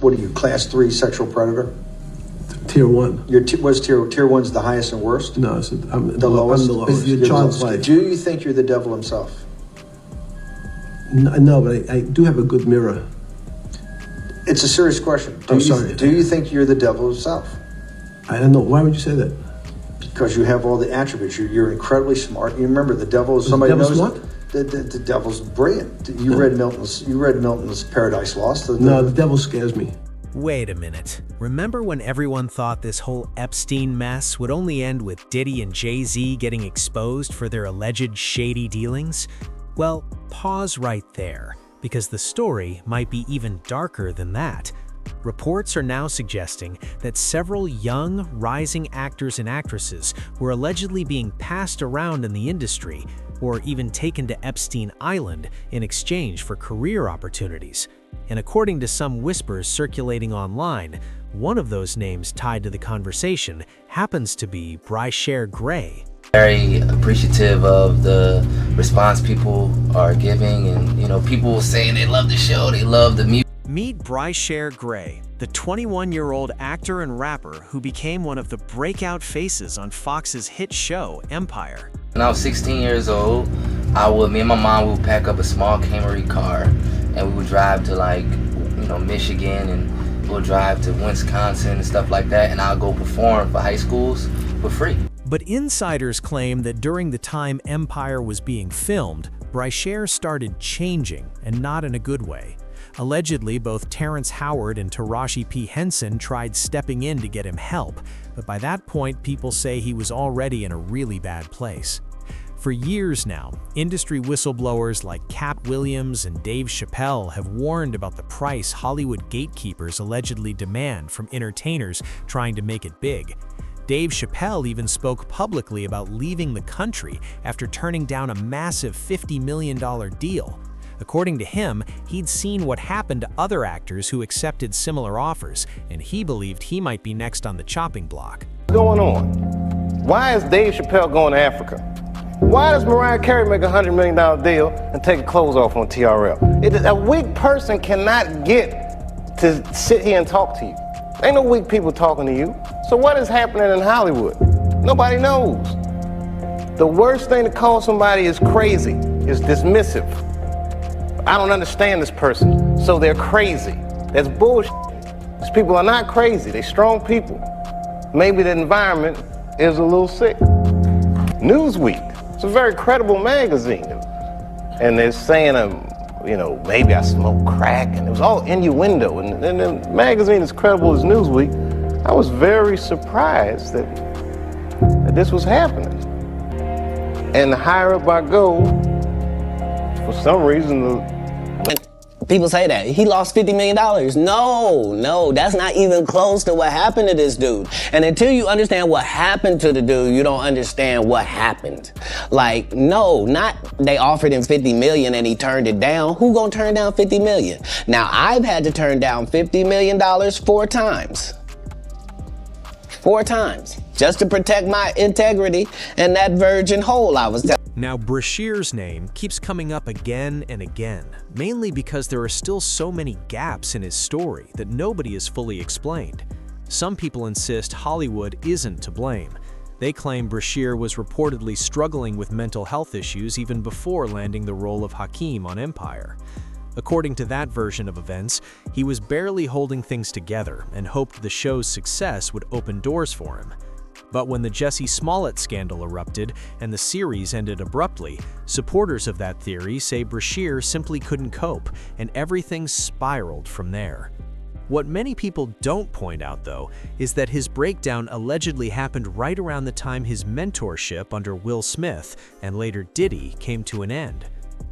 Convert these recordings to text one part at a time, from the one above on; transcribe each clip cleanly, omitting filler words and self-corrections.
What are you, class 3 sexual predator? Tier 1. Was tier 1's the highest and worst? No, I'm the lowest. I'm the lowest. Your child's life. Do you think you're the devil himself? No, but I do have a good mirror. It's a serious question. Do you think you're the devil himself? I don't know. Why would you say that? Because you have all the attributes. You're incredibly smart. You remember the devil is somebody who knows smart? The devil's brilliant. You read Milton's Paradise Lost. No, the devil scares me. Wait a minute. Remember when everyone thought this whole Epstein mess would only end with Diddy and Jay-Z getting exposed for their alleged shady dealings? Well, pause right there, because the story might be even darker than that. Reports are now suggesting that several young, rising actors and actresses were allegedly being passed around in the industry or even taken to Epstein Island in exchange for career opportunities. And according to some whispers circulating online, one of those names tied to the conversation happens to be Bryshere Gray. Very appreciative of the response people are giving, and people saying they love the show, they love the music. Meet Bryshere Gray, the 21-year-old actor and rapper who became one of the breakout faces on Fox's hit show, Empire. When I was 16 years old, me and my mom would pack up a small Camry car, and we would drive to Michigan, and we'll drive to Wisconsin and stuff like that, and I'll go perform for high schools for free. But insiders claim that during the time Empire was being filmed, Bryshere started changing, and not in a good way. Allegedly, both Terrence Howard and Taraji P. Henson tried stepping in to get him help, but by that point, people say he was already in a really bad place. For years now, industry whistleblowers like Cat Williams and Dave Chappelle have warned about the price Hollywood gatekeepers allegedly demand from entertainers trying to make it big. Dave Chappelle even spoke publicly about leaving the country after turning down a massive $50 million deal. According to him, he'd seen what happened to other actors who accepted similar offers, and he believed he might be next on the chopping block. What's going on? Why is Dave Chappelle going to Africa? Why does Mariah Carey make a $100 million deal and take her clothes off on TRL? A weak person cannot get to sit here and talk to you. Ain't no weak people talking to you. So what is happening in Hollywood? Nobody knows. The worst thing to call somebody is crazy, is dismissive. I don't understand this person, so they're crazy. That's bullshit. These people are not crazy, they're strong people. Maybe the environment is a little sick. Newsweek, it's a very credible magazine. And they're saying, maybe I smoke crack, and it was all innuendo. And the magazine is credible as Newsweek. I was very surprised that this was happening. And the higher up I go, for some reason, people say that he lost $50 million. No, that's not even close to what happened to this dude. And until you understand what happened to the dude, you don't understand what happened. Not they offered him $50 million and he turned it down. Who gonna turn down $50 million? Now, I've had to turn down $50 million 4 times. 4 times, just to protect my integrity and that virgin hole I was telling. Now, Bryshere's name keeps coming up again and again, mainly because there are still so many gaps in his story that nobody has fully explained. Some people insist Hollywood isn't to blame. They claim Bryshere was reportedly struggling with mental health issues even before landing the role of Hakeem on Empire. According to that version of events, he was barely holding things together and hoped the show's success would open doors for him. But when the Jussie Smollett scandal erupted and the series ended abruptly, supporters of that theory say Bryshere simply couldn't cope, and everything spiraled from there. What many people don't point out, though, is that his breakdown allegedly happened right around the time his mentorship under Will Smith and later Diddy came to an end.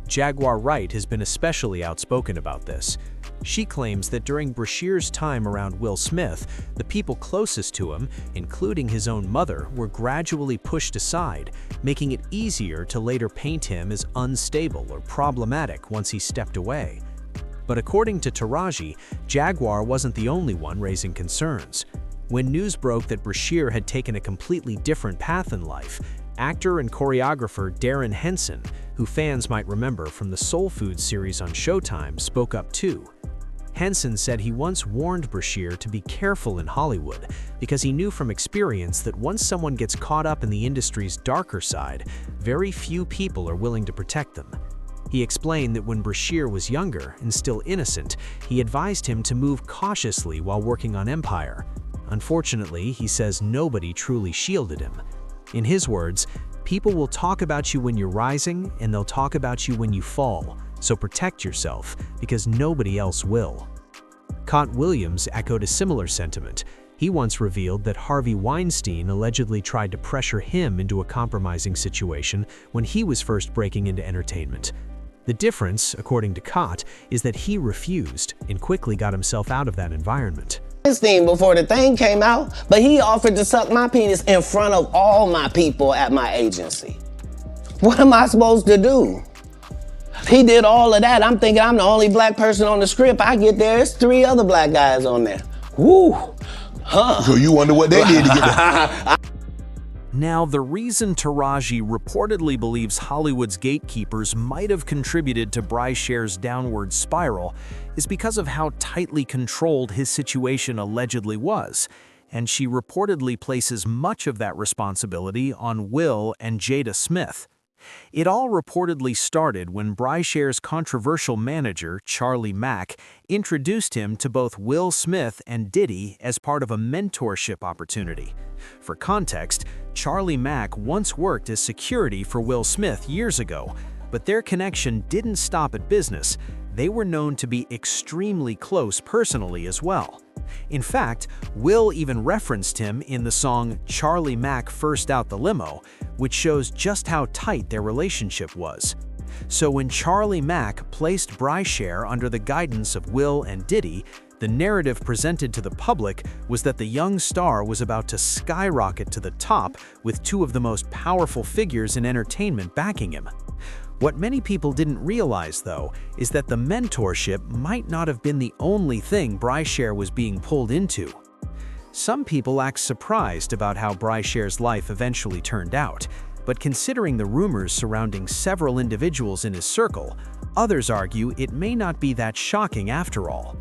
Jaguar Wright has been especially outspoken about this. She claims that during Bryshere's time around Will Smith, the people closest to him, including his own mother, were gradually pushed aside, making it easier to later paint him as unstable or problematic once he stepped away. But according to Taraji, Jaguar wasn't the only one raising concerns. When news broke that Bryshere had taken a completely different path in life, actor and choreographer Darren Henson, who fans might remember from the Soul Food series on Showtime, spoke up too. Henson said he once warned Bryshere to be careful in Hollywood because he knew from experience that once someone gets caught up in the industry's darker side, very few people are willing to protect them. He explained that when Bryshere was younger and still innocent, he advised him to move cautiously while working on Empire. Unfortunately, he says nobody truly shielded him. In his words, "People will talk about you when you're rising, and they'll talk about you when you fall. So protect yourself, because nobody else will." Katt Williams echoed a similar sentiment. He once revealed that Harvey Weinstein allegedly tried to pressure him into a compromising situation when he was first breaking into entertainment. The difference, according to Katt, is that he refused and quickly got himself out of that environment. Epstein before the thing came out, but he offered to suck my penis in front of all my people at my agency. What am I supposed to do? He did all of that. I'm thinking I'm the only black person on the script. I get there, it's 3 other black guys on there. Woo! Huh. So you wonder what they did to get there. Now, the reason Taraji reportedly believes Hollywood's gatekeepers might have contributed to Bryshere's downward spiral is because of how tightly controlled his situation allegedly was, and she reportedly places much of that responsibility on Will and Jada Smith. It all reportedly started when Bryshere's controversial manager, Charlie Mack, introduced him to both Will Smith and Diddy as part of a mentorship opportunity. For context, Charlie Mack once worked as security for Will Smith years ago, but their connection didn't stop at business. They were known to be extremely close personally as well. In fact, Will even referenced him in the song Charlie Mack First Out the Limo, which shows just how tight their relationship was. So when Charlie Mack placed Bryshere under the guidance of Will and Diddy, the narrative presented to the public was that the young star was about to skyrocket to the top with 2 of the most powerful figures in entertainment backing him. What many people didn't realize, though, is that the mentorship might not have been the only thing Bryshere was being pulled into. Some people act surprised about how Bryshere's life eventually turned out, but considering the rumors surrounding several individuals in his circle, others argue it may not be that shocking after all.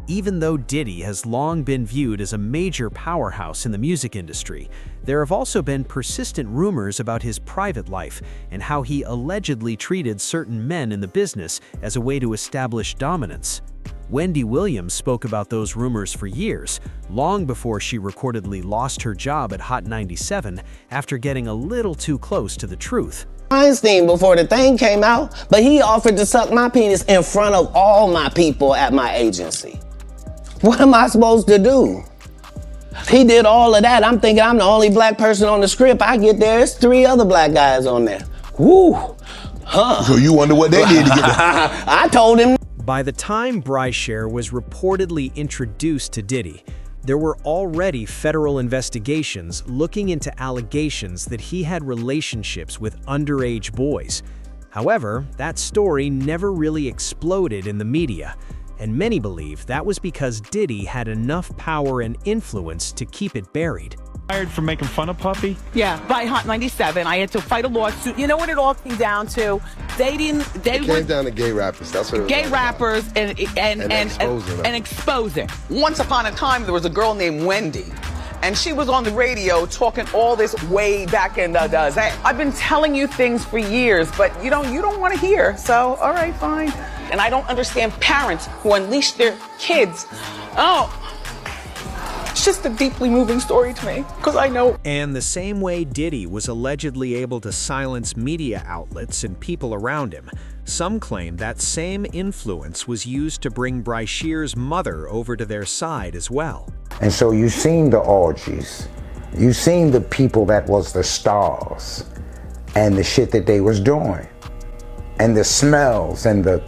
Even though Diddy has long been viewed as a major powerhouse in the music industry, there have also been persistent rumors about his private life and how he allegedly treated certain men in the business as a way to establish dominance. Wendy Williams spoke about those rumors for years, long before she reportedly lost her job at Hot 97 after getting a little too close to the truth. Weinstein before the thing came out, but he offered to suck my penis in front of all my people at my agency. What am I supposed to do? He did all of that. I'm thinking I'm the only black person on the script. I get there, it's 3 other black guys on there. Woo! Huh. So you wonder what they did to get there. I told him. By the time Bryshere was reportedly introduced to Diddy, there were already federal investigations looking into allegations that he had relationships with underage boys. However, that story never really exploded in the media, and many believe that was because Diddy had enough power and influence to keep it buried. Fired for making fun of Puppy? Yeah, by Hot 97. I had to fight a lawsuit. You know what it all came down to? They came down to gay rappers. That's what it was. Gay rappers and exposing. Once upon a time, there was a girl named Wendy. And she was on the radio talking all this way back in the day. I've been telling you things for years, but you don't want to hear. So, all right, fine. And I don't understand parents who unleash their kids. Oh, it's just a deeply moving story to me, because I know. And the same way Diddy was allegedly able to silence media outlets and people around him, some claim that same influence was used to bring Bryshere's mother over to their side as well. And so you've seen the orgies, you've seen the people that was the stars, and the shit that they was doing, and the smells and the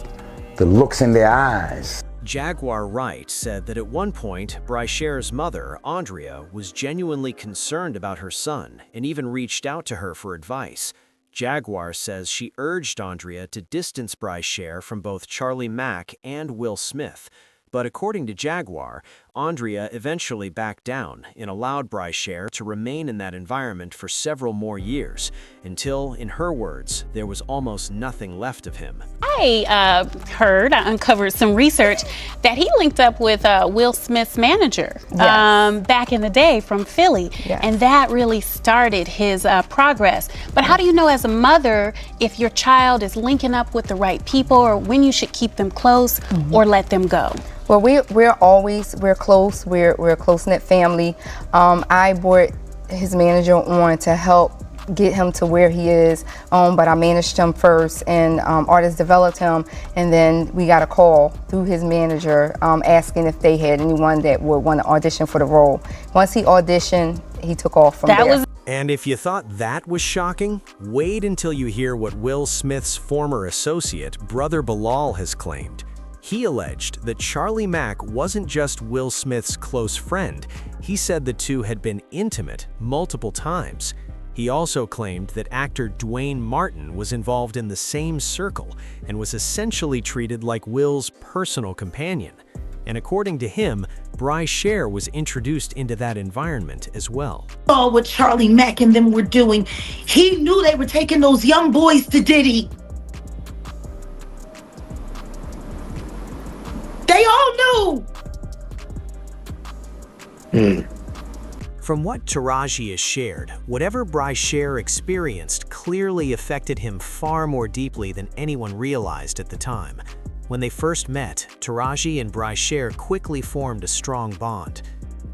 looks in their eyes. Jaguar Wright said that at one point, Bryshere's mother, Andrea, was genuinely concerned about her son and even reached out to her for advice. Jaguar says she urged Andrea to distance Bryshere from both Charlie Mack and Will Smith. But according to Jaguar, Andrea eventually backed down and allowed Bryshere to remain in that environment for several more years, until, in her words, there was almost nothing left of him. I uncovered some research that he linked up with Will Smith's manager back in the day from Philly. Yes. And that really started his progress. But how do you know as a mother if your child is linking up with the right people, or when you should keep them close or let them go? Well, we're close. We're a close-knit family. I brought his manager on to help get him to where he is, but I managed him first, and artists developed him, and then we got a call through his manager asking if they had anyone that would want to audition for the role. Once he auditioned, he took off from there. And if you thought that was shocking, wait until you hear what Will Smith's former associate, Brother Bilal, has claimed. He alleged that Charlie Mack wasn't just Will Smith's close friend. He said the two had been intimate multiple times. He also claimed that actor Dwayne Martin was involved in the same circle and was essentially treated like Will's personal companion. And according to him, Bryshere was introduced into that environment as well. Saw what Charlie Mack and them were doing. He knew they were taking those young boys to Diddy. They all knew. From what Taraji has shared, whatever Bryshere experienced clearly affected him far more deeply than anyone realized at the time. When they first met, Taraji and Bryshere quickly formed a strong bond.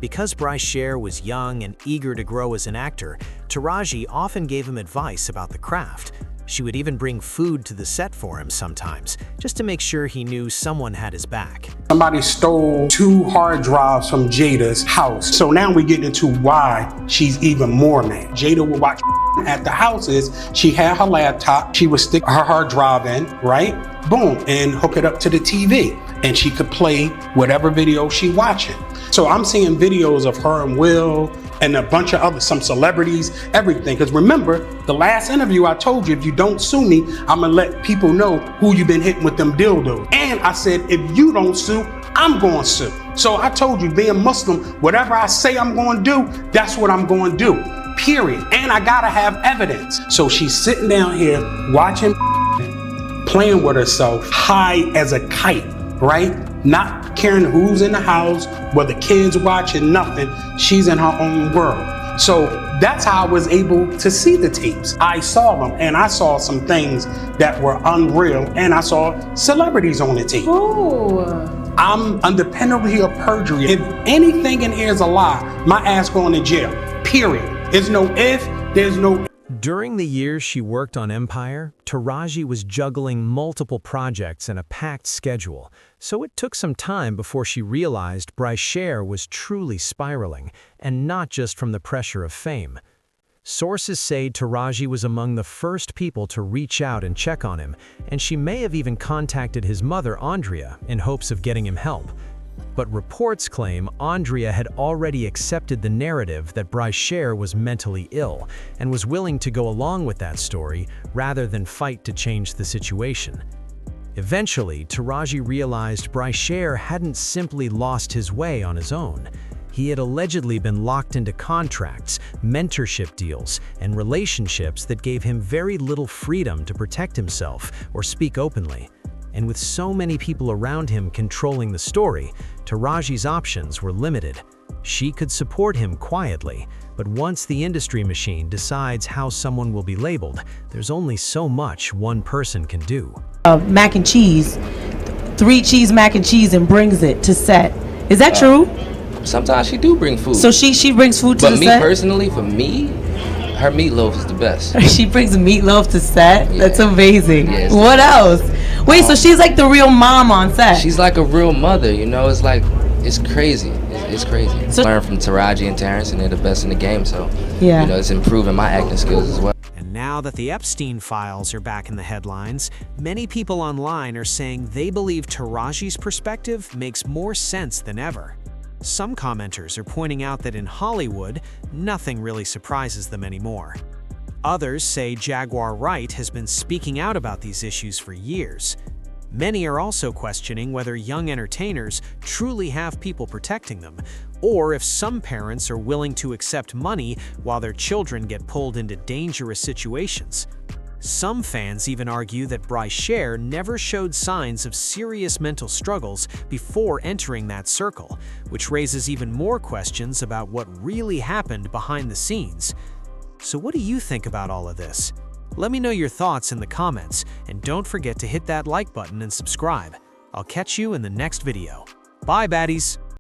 Because Bryshere was young and eager to grow as an actor, Taraji often gave him advice about the craft. She would even bring food to the set for him sometimes, just to make sure he knew someone had his back. Somebody stole 2 hard drives from Jada's house. So now we get into why she's even more mad. Jada would watch at the houses. She had her laptop. She would stick her hard drive in, right? Boom, and hook it up to the TV. And she could play whatever video she watching. So I'm seeing videos of her and Will and a bunch of some celebrities, everything. Because remember, the last interview I told you, if you don't sue me, I'm gonna let people know who you've been hitting with them dildos. And I said, if you don't sue, I'm gonna sue. So I told you, being Muslim, whatever I say I'm gonna do, that's what I'm gonna do, period. And I gotta have evidence. So she's sitting down here watching, playing with herself, high as a kite, right? Not caring who's in the house, whether kids watching, nothing. She's in her own world. So that's how I was able to see the tapes. I saw them, and I saw some things that were unreal, and I saw celebrities on the tape. Ooh. I'm under penalty of perjury. If anything in here is a lie, my ass going to jail, period. There's no if, there's no. During the years she worked on Empire, Taraji was juggling multiple projects and a packed schedule, so it took some time before she realized Bryshere was truly spiraling, and not just from the pressure of fame. Sources say Taraji was among the first people to reach out and check on him, and she may have even contacted his mother, Andrea, in hopes of getting him help. But reports claim Andrea had already accepted the narrative that Bryshere was mentally ill and was willing to go along with that story rather than fight to change the situation. Eventually, Taraji realized Bryshere hadn't simply lost his way on his own. He had allegedly been locked into contracts, mentorship deals, and relationships that gave him very little freedom to protect himself or speak openly. And with so many people around him controlling the story, Taraji's options were limited. She could support him quietly, but once the industry machine decides how someone will be labeled, there's only so much one person can do. Mac and cheese, 3 cheese mac and cheese, and brings it to set. Is that true? Sometimes she do bring food. So she brings food to the set? But me personally, for me, her meatloaf is the best. She brings meatloaf to set? Yeah. That's amazing. Yeah, what else? Wait, so she's like the real mom on set? She's like a real mother, you know? It's like, it's crazy. It's crazy. So, learn from Taraji and Terrence, and they're the best in the game, so yeah. You know, it's improving my acting skills as well. And now that the Epstein files are back in the headlines, many people online are saying they believe Taraji's perspective makes more sense than ever. Some commenters are pointing out that in Hollywood, nothing really surprises them anymore. Others say Jaguar Wright has been speaking out about these issues for years. Many are also questioning whether young entertainers truly have people protecting them, or if some parents are willing to accept money while their children get pulled into dangerous situations. Some fans even argue that Bryshere never showed signs of serious mental struggles before entering that circle, which raises even more questions about what really happened behind the scenes. So what do you think about all of this? Let me know your thoughts in the comments, and don't forget to hit that like button and subscribe. I'll catch you in the next video. Bye, baddies!